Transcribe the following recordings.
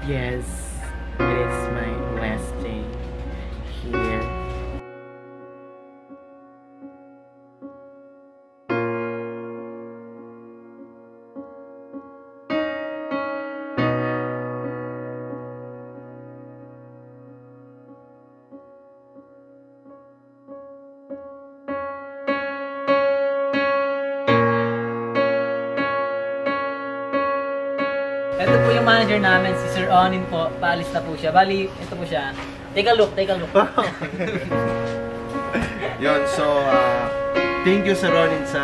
Yes, it is my last day here. Ito po yung manager namin, si Sir Onin po. Paalis na po siya. Bali, ito po siya. Take a look, take a look. Yun, so, thank you Sir Onin sa...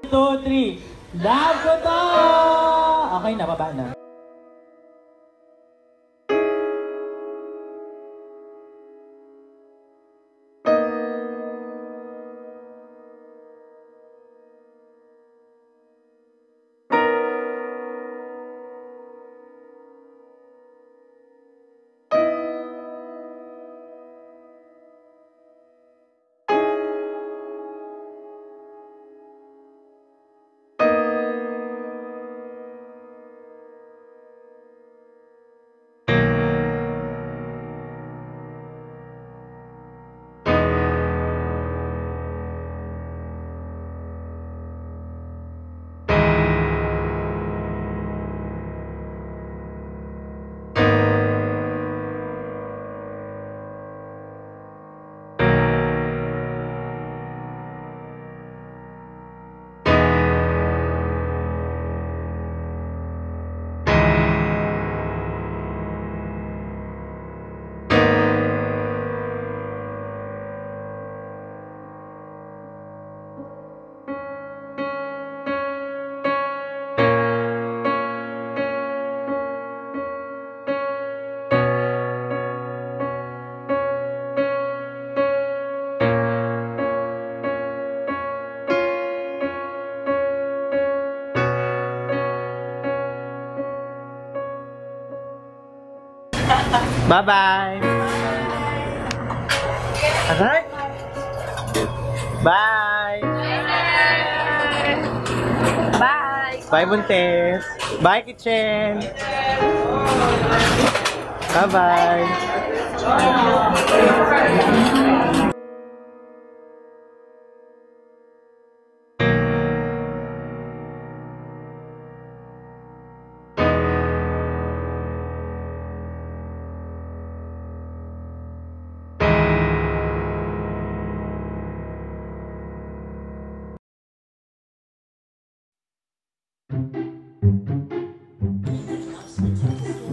Two, three. Love ko to! Okay na, baba na. Bye-bye! Alright? Bye! Bye! Bye, Buntes! Bye, Kitchen! Bye-bye!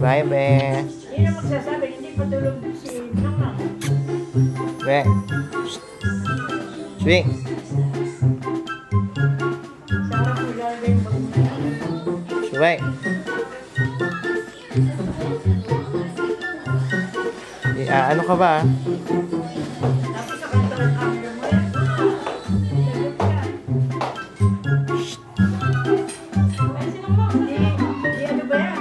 Bye, Be. Yun ang magsasabi, hindi patulog si Nong. Be. Swing. Sarap mo gagawin mag-uwi. Swing. Ano ka ba? Tapos sa kanto ng camera mo yan. Hindi ano ba yan?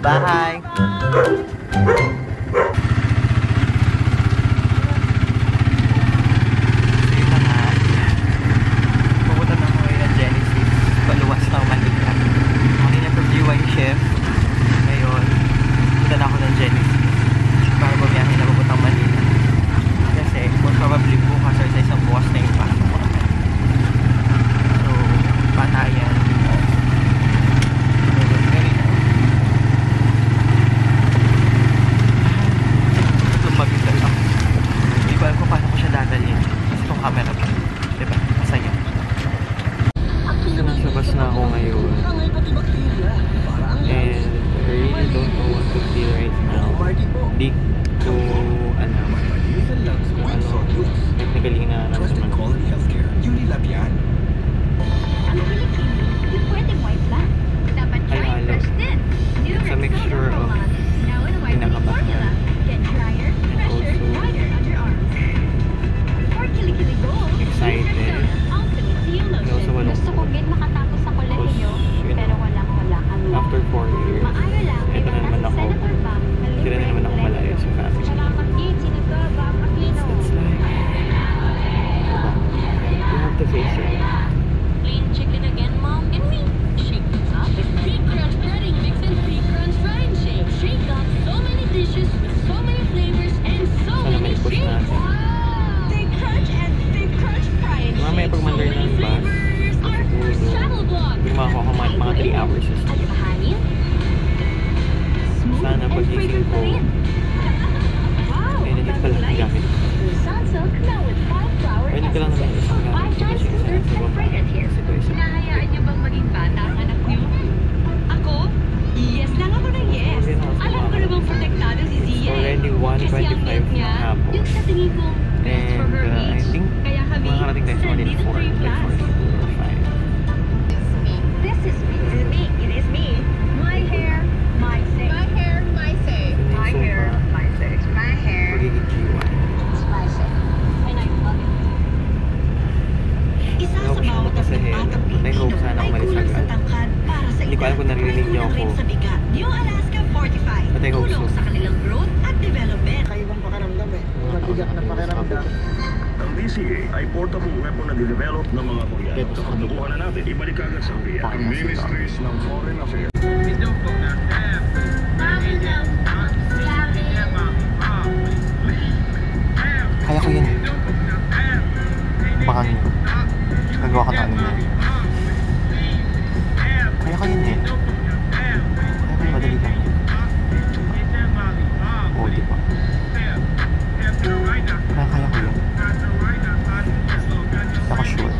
Bye! Pupunta na ako ngayon ng Genesis. Paluwas ng Manila. Kanina from GY Chef. Ngayon, punta na ako ng Genesis. Para bumiyahe na papuntang Manila. Kasi, most probably bukas or sa isang bukas na yung pasok ko. So, patayan. Maganda lang. Hindi ko alam kung paano ko siya dadalhin. Kasi itong camera ko. Diba? Masaya. So, nasa bus na ako ngayon. And I really don't know what to feel right now. Hindi ko alam. Technically na naramdaman ko. Halo-halo. It's a mixture of kinakabahan. Excited. And also Gusto ko din makatapos sa kolehiyo, pero wala kami. After 4 years, Maayo lang, ito na naman ako. Sila na naman ako malayo sa family. Salamat din, sinito, Paklino. It's like, you have to face it. Plain chicken again, Mom? And me? Shake it up. Big Crunch breading mix and Big Crunch frying shake. Shake up so many dishes with so many flavors and so Sana many mai-push shakes. natin. Big Crunch and Big Crunch frying shake. Mamaya pag man-learn ng bus, siguro, Travel vlog. gumawa ko mga 3 hours sa Ay, mahanin? Sana pagising ko, Wow, eh, nandito pala ang gamit ko. Sunsilk now with 5 flower Pwede ko lang naman isang gamit 5 ko times kasi smoother nasa and baba. fragrant hair. Kasi ito isa. Hinahayaan niyo bang maging bata ang anak niyo? Ako? Yes lang ako na yes. Alam ko namang protektado si Zia. Already Kasi ang 1:25 milk niya, ng hapon. yung sa tingin ko, best for And her I age. think Kaya kami, makakarating tayo sa Manila 4 3 by 4 or 5. This is me. It is me. It is me. My hair, my say. My hair, my say. My hair, my say. My hair, Pagiging GY. my say. And I love it. Isa Hope sa siya bawat mapasahin. batang Patay hope Pilipino sana ay umalis kulang sa agad. tangkad para sa Hindi ko alam kung narinig niyo ako. sa bigat. New Alaska Fortified. Patay hope Tulong so. sa kanilang growth at development. Kakaibang pakiramdam eh. Mabigat na pakiramdam. Ang DCA ay portable weapon na dinevelop ng mga Koreano. Kapag nakuha na natin, ibalik agad sa Korea. Ang Ministries ng Foreign Affairs. Kaya ko yun. Baka nagawa ka na ano na. Kaya ko yun eh. Kaya ko yun, madali lang. Oo, di ba? Kaya ko yun. Ako sure.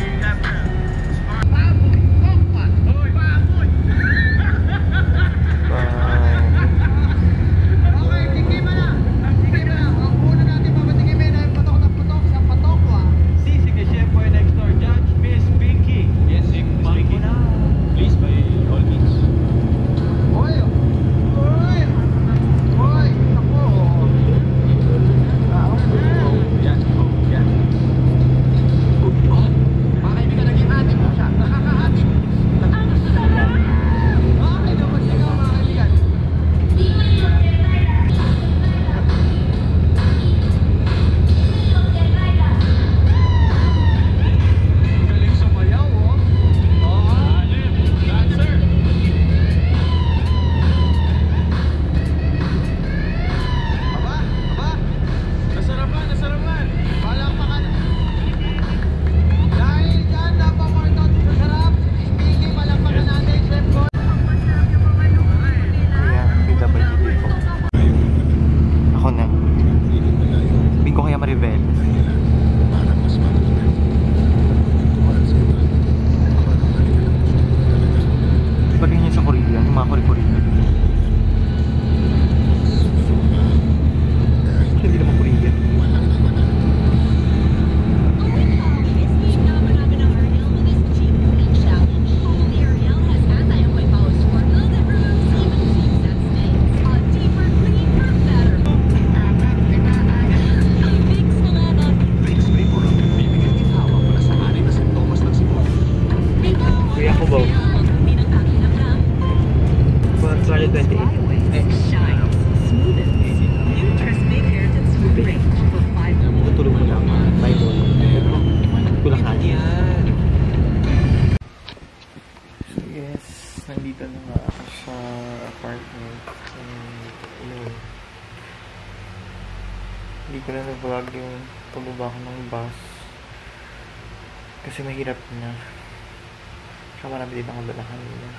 yan. So yes, nandito na nga ako sa apartment. Yun. Hindi ko na na-vlog yung pagbaba ko ng bus. Kasi mahirap na. Saka marami din akong dala kanina.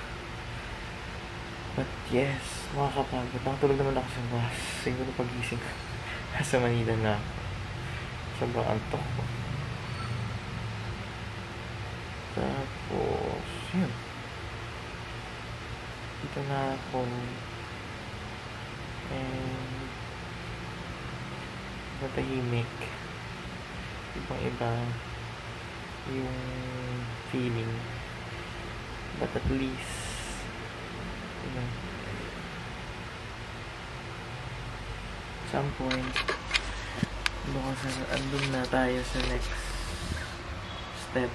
But yes, makakapagod. Nakatulog naman ako sa bus. Siguro pagising ko. Nasa Manila na ako. Sobrang antok ko. Tapos, yun. Dito na ako. And matahimik. Ibang iba yung feeling. But at least, you know, some point, andun na tayo sa next step.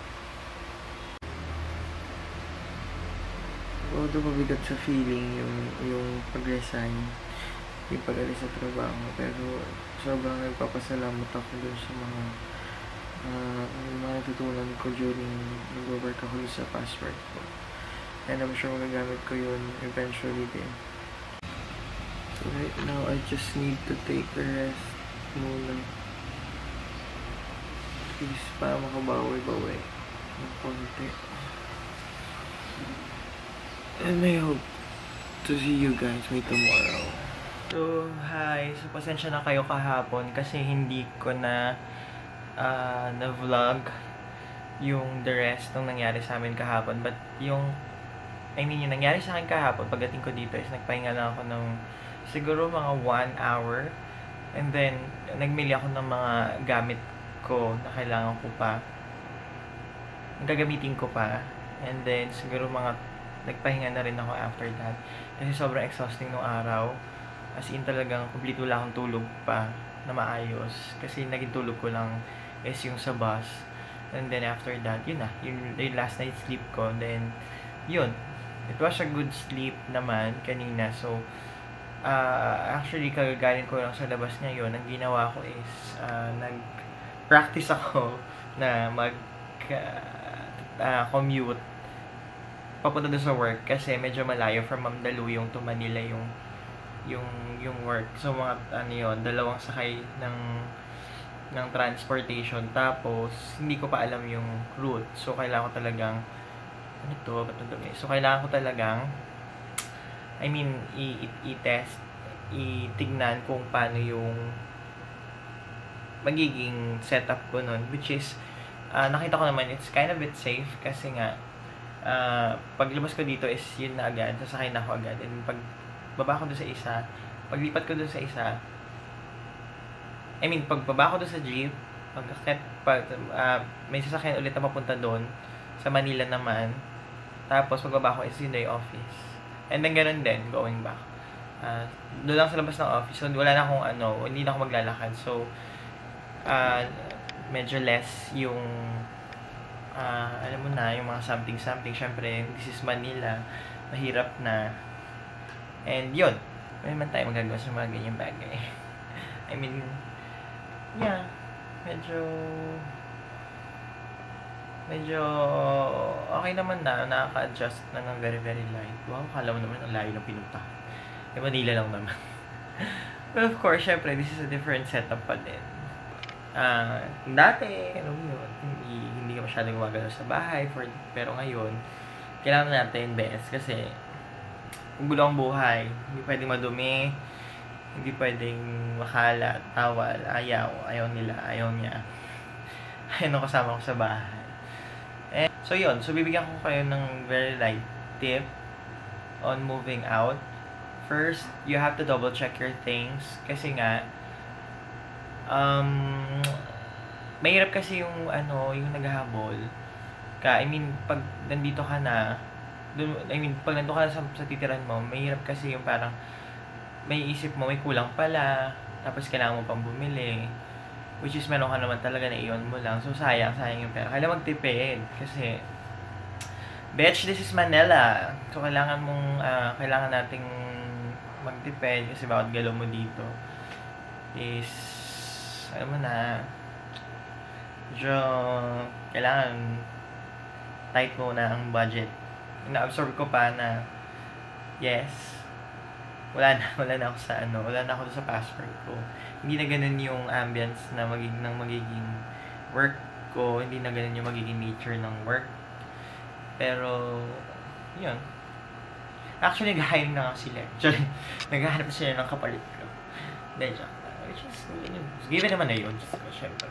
Although mabigat sa feeling yung pag-resign, yung pag-alis sa trabaho, pero sobrang nagpapasalamat ako dun sa mga natutunan ko during nag-work ako sa past work ko. And I'm sure magagamit ko yun eventually din. So right now, I just need to take a rest muna. Please, para makabawi-bawi ng konti. And I hope to see you guys by tomorrow. So, hi. So, pasensya na kayo kahapon kasi hindi ko na na-vlog yung the rest nung nangyari sa amin kahapon. But yung nangyari sa akin kahapon, pagdating ko dito is nagpahinga lang ako ng siguro mga 1 hour. And then, nagmili ako ng mga gamit ko na kailangan ko pa. Gagamitin ko pa. And then, siguro nagpahinga na rin ako after that. Kasi sobrang exhausting nung araw. As in talagang complete wala akong tulog pa na maayos. Kasi naging tulog ko lang is yung sa bus. And then after that, yun na. Yung last night sleep ko. Then, yun. It was a good sleep naman kanina. So, actually, kagagaling ko lang sa labas ngayon. Ang ginawa ko is, nag-practice ako na commute papunta doon sa work kasi medyo malayo from Mandaluyong to Manila yung work. So mga dalawang sakay ng transportation, tapos hindi ko pa alam yung route. So kailangan ko talagang So kailangan ko talagang i-test, itignan kung paano yung magiging setup ko nun, which is nakita ko naman it's kind of bit safe kasi nga paglabas ko dito is yun na agad, sasakay na ako agad. And pag baba ko doon sa isa, paglipat ko doon sa isa, pagbaba ko doon sa jeep, may sasakyan ulit na papunta doon sa Manila naman. Tapos pagbaba ko is yun na yung office. And then ganun din, going back. Doon lang sa labas ng office. So wala na akong hindi na ako maglalakad. So medyo less yung alam mo na, yung mga something. Syempre, this is Manila. Mahirap na. And yun. May man tayo magagawa sa mga ganyang bagay. Yeah. Medyo okay naman na. Nakaka-adjust na ng very, very light. Wow, kala mo naman ang layo ng pinunta. Manila lang naman. But of course, syempre, this is a different setup pa din. Dati, hindi ka masyadong gumagalaw sa bahay, pero ngayon, kailangan natin best kasi gulo ang buhay, hindi pwedeng madumi, hindi pwedeng makalat, tawal, ayaw niya, ayaw nung kasama ko sa bahay. So yun, so bibigyan ko kayo ng very light tip on moving out. First, you have to double check your things kasi nga mahirap kasi yung naghahabol ka. Pag nandito ka na, pag nandito ka sa titiran mo, mahirap kasi yung parang may isip mo, may kulang pala, tapos kailangan mo pang bumili, which is meron ka naman talaga na iyon mo lang. So sayang yung pera. Kailangan magtipid kasi bitch, this is Manila. So kailangan nating magtipid kasi bawat galaw mo dito is alam mo na, medyo kailangan tight muna ang budget. Na-absorb ko pa na yes, wala na ako sa wala na ako sa password ko. Hindi na ganun yung ambience na magiging work ko, hindi na ganun yung magiging nature ng work. Pero yun. Actually, nag-hire na nga sila. Naghahanap sila ng kapalit ko. Hindi, joke lang. Which is, given naman na yun. Just ko, syempre.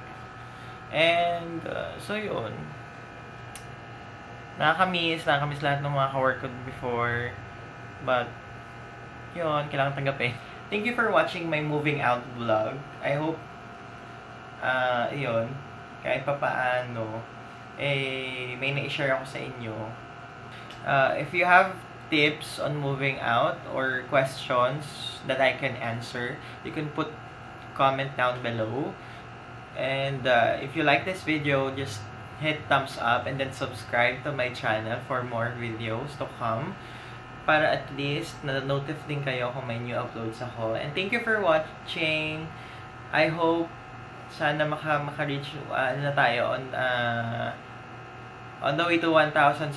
And, so yun. Nakakamiss lahat ng mga ka-work ko before. But, yun, kailangan tanggapin. Thank you for watching my moving out vlog. I hope, yun, kahit papaano, may na-share ako sa inyo. If you have tips on moving out or questions that I can answer, you can put comment down below. And if you like this video, just hit thumbs up and then subscribe to my channel for more videos to come, para at least na-notify din kayo kung may new uploads ako. And thank you for watching. I hope sana maka-reach na tayo on the way to 1,000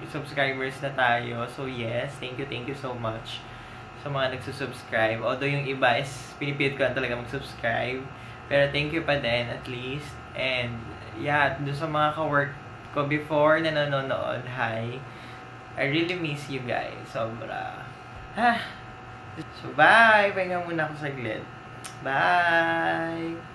subscribers na tayo. So yes, thank you so much sa mga nagsusubscribe. Although yung iba is pinipilit ko na talaga mag-subscribe. Pero thank you pa din at least. And yeah, dun sa mga ka-work ko before na nanonood, hi. I really miss you guys. Sobra. So bye! Pahinga muna ako saglit. Bye!